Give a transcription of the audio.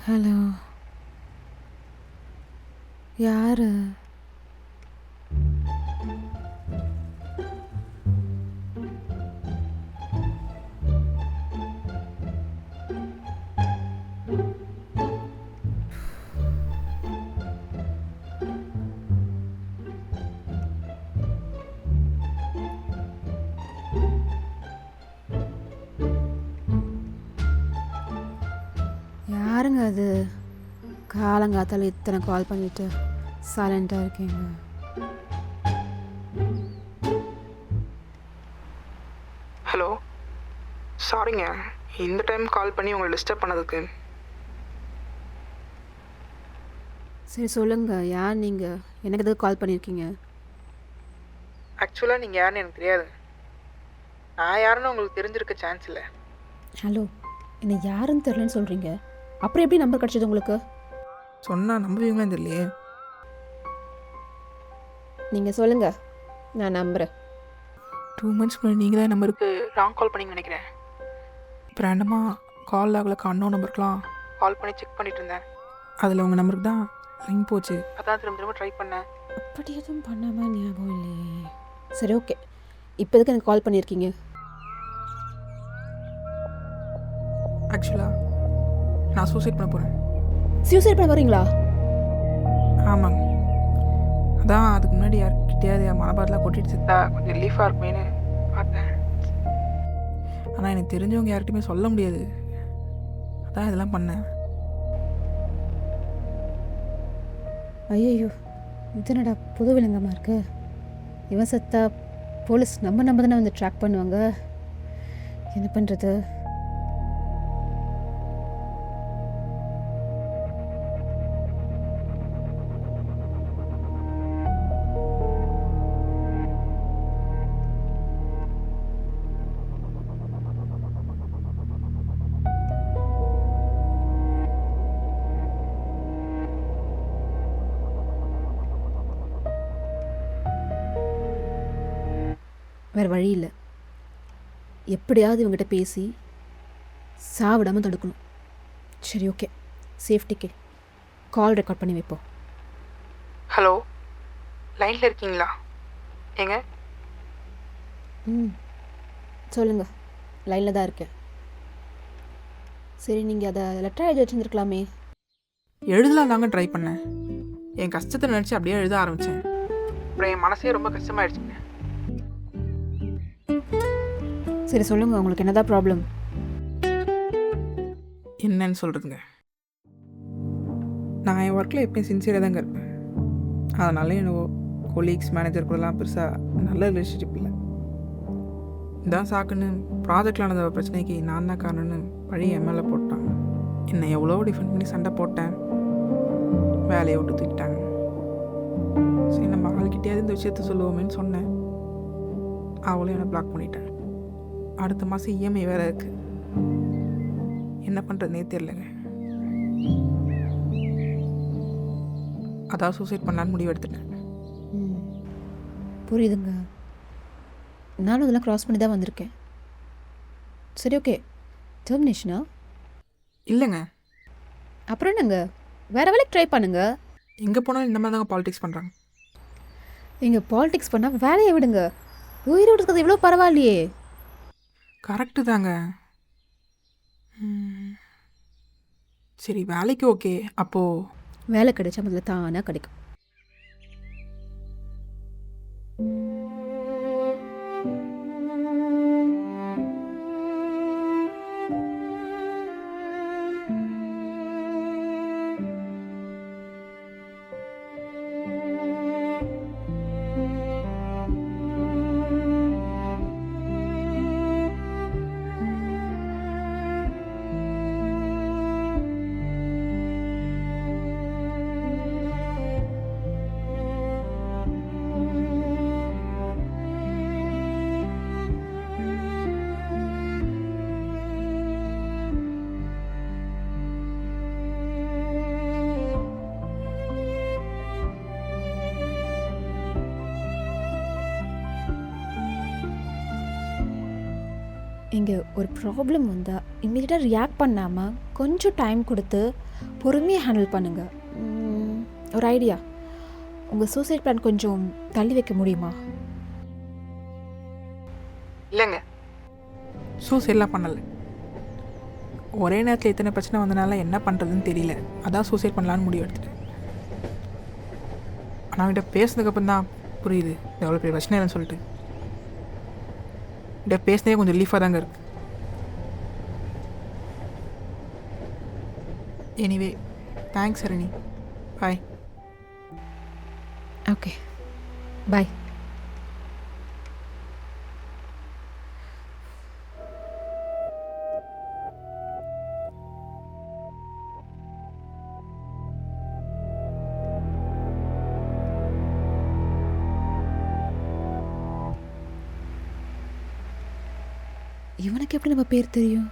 Hello, யாரு? யாருங்க அது? காலங்காத்தால இத்தனை கால் பண்ணிட்டு சைலண்டாக இருக்கீங்க. ஹலோ, சாரிங்க, இந்த டைம் கால் பண்ணி உங்களை டிஸ்டர்ப் பண்ணதுக்கு. சரி சொல்லுங்க, யார் நீங்கள்? எனக்கு எதுக்கு கால் பண்ணியிருக்கீங்க? ஆக்சுவலாக நீங்கள் யாருன்னு எனக்கு தெரியாது. நான் யாருன்னு உங்களுக்கு தெரிஞ்சிருக்க சான்ஸ் இல்லை. ஹலோ, என்ன யாருன்னு தெரிலன்னு சொல்கிறீங்க, அப்புறம் எப்படி நம்பர் கிடச்சது உங்களுக்கு? சொன்னால் நம்புவீங்களா தெரியலையே. நீங்கள் சொல்லுங்கள், நான் நம்புகிறேன். 2 months முன்னாடி நீங்கள் தான் நம்பருக்கு ராங் கால் பண்ணிங்கன்னு நினைக்கிறேன். இப்போ ரேண்டமாக கால் ஆகல அன்னோன் நம்பருக்குலாம் கால் பண்ணி செக் பண்ணிட்டு இருந்தேன். அதில் உங்கள் நம்பருக்கு தான் ரிங் போச்சு. அதான் திரும்ப திரும்ப ட்ரை பண்ணேன். அப்படி எதுவும் பண்ணாமல் ஞாபகம் இல்லையே. சரி, ஓகே, இப்போ எதுக்கு எனக்கு கால் பண்ணியிருக்கீங்க? ஆக்சுவலாக நான் சூசைட் பண்ண போகிறேன். சூசைட் பண்ண வரீங்களா? ஆமாங்க, அதான் அதுக்கு முன்னாடி யார்கிட்டயாவது என் மனபாரத்தில் கொட்டிட்டு செத்தா கொஞ்சம் ரிலீஃபாக இருக்குமேனு பார்த்தேன். ஆனால் எனக்கு தெரிஞ்சவங்க யார்கிட்டையுமே சொல்ல முடியாது, அதான் இதெல்லாம் பண்ணேன். ஐயோ, இது என்னடா புது விலங்கமாக இருக்கு. இவன் செத்தா போலீஸ் நம்ம தானே வந்து ட்ராக் பண்ணுவாங்க. என்ன பண்ணுறது? வேறு வழி இல்லை, எப்படியாவது இவங்ககிட்ட பேசி சாவிடாமல் தடுக்கணும். சரி, ஓகே, சேஃப்டிக்கு கால் ரெக்கார்ட் பண்ணி வைப்போம். ஹலோ, லைனில் இருக்கீங்களா? ஏங்க? சொல்லுங்கள், லைனில் தான் இருக்கேன். சரி, நீங்கள் அதை லெட்டர் எழுதி வச்சுருந்துருக்கலாமே. எழுதலாம் தாங்க ட்ரை பண்ணேன். என் கஷ்டத்தை நினச்சி அப்படியே எழுத ஆரம்பித்தேன். அப்புறம் என் மனசே ரொம்ப கஷ்டமாயிடுச்சுங்க. சரி சொல்லுங்கள், உங்களுக்கு என்னதான் ப்ராப்ளம்? என்னன்னு சொல்கிறதுங்க, நான் என் ஒர்க்கில் எப்பயும் சின்சியராக தாங்க இருப்பேன். அதனால என்னவோ கொலீக்ஸ் மேனேஜர் கூடலாம் பெருசாக நல்ல ரிலேஷன்ஷிப் இல்லை. இதான் சாக்குன்னு ப்ராஜெக்டில் நடந்த பிரச்சனைக்கு நான் தான் காரணம்னு பழி என் மேலே போட்டாங்க. என்னை எவ்வளோ டிஃபெண்ட் பண்ணி சண்டை போட்டேன், வேலையை விட்டு தூக்கிட்டாங்க. சரி, நம்ம ஆளுக்கிட்டேயாவது இந்த விஷயத்த சொல்லுவோமேன்னு சொன்னேன். அவளும் என்னை பிளாக் பண்ணிட்டேன். அடுத்த மாதம் இஎம்ஐ வேறு இருக்குது. என்ன பண்ணுறதுனே தெரியலங்க. அதான் சூசைட் பண்ணலான்னு முடிவு எடுத்துட்டேன். புரியுதுங்க, நானும் இதெல்லாம் க்ராஸ் பண்ணி தான் வந்திருக்கேன். சரி, ஓகே, டெர்மினேஷனா? இல்லைங்க. அப்புறம் என்னங்க, வேறு வேலைக்கு ட்ரை பண்ணுங்க. எங்கே போனாலும் இந்த மாதிரி தாங்க பாலிடிக்ஸ் பண்ணுறாங்க. நீங்கள் பாலிடிக்ஸ் பண்ணால் வேலையை விடுங்க. உயிரோடு இருக்கிறது இவ்வளோ பரவாயில்லையே. கரெக்டு தாங்க. சரி, வேலைக்கு ஓகே. அப்போது வேலை கிடைச்சா முதல்ல தானாக கிடைக்கும். இங்கே ஒரு ப்ராப்ளம் வந்தால் இம்மீடியட்டாக ரியாக்ட் பண்ணாமல் கொஞ்சம் டைம் கொடுத்து பொறுமையாக ஹேண்டில் பண்ணுங்கள். ஒரு ஐடியா, உங்கள் சூசைட் பிளான் கொஞ்சம் தள்ளி வைக்க முடியுமா? இல்லைங்க, சூசைட்லாம் பண்ணலை. ஒரே நேரத்தில் இத்தனை பிரச்சனை வந்தனால என்ன பண்ணுறதுன்னு தெரியல, அதான் சூசைட் பண்ணலான்னு முடிவு எடுத்துட்டேன். ஆனால் அவன்கிட்ட பேசுனதுக்கப்புறம் தான் புரியுது இது எவ்வளோ பெரிய பிரச்சனை இல்லைன்னு சொல்லிட்டு. இதை பேசினே கொஞ்சம் ரிலீஃபாக தாங்க இருக்கு. Anyway thanks Harini. Bye. Okay, bye. இவனுக்கு எப்படி நம்ம பேர் தெரியும்?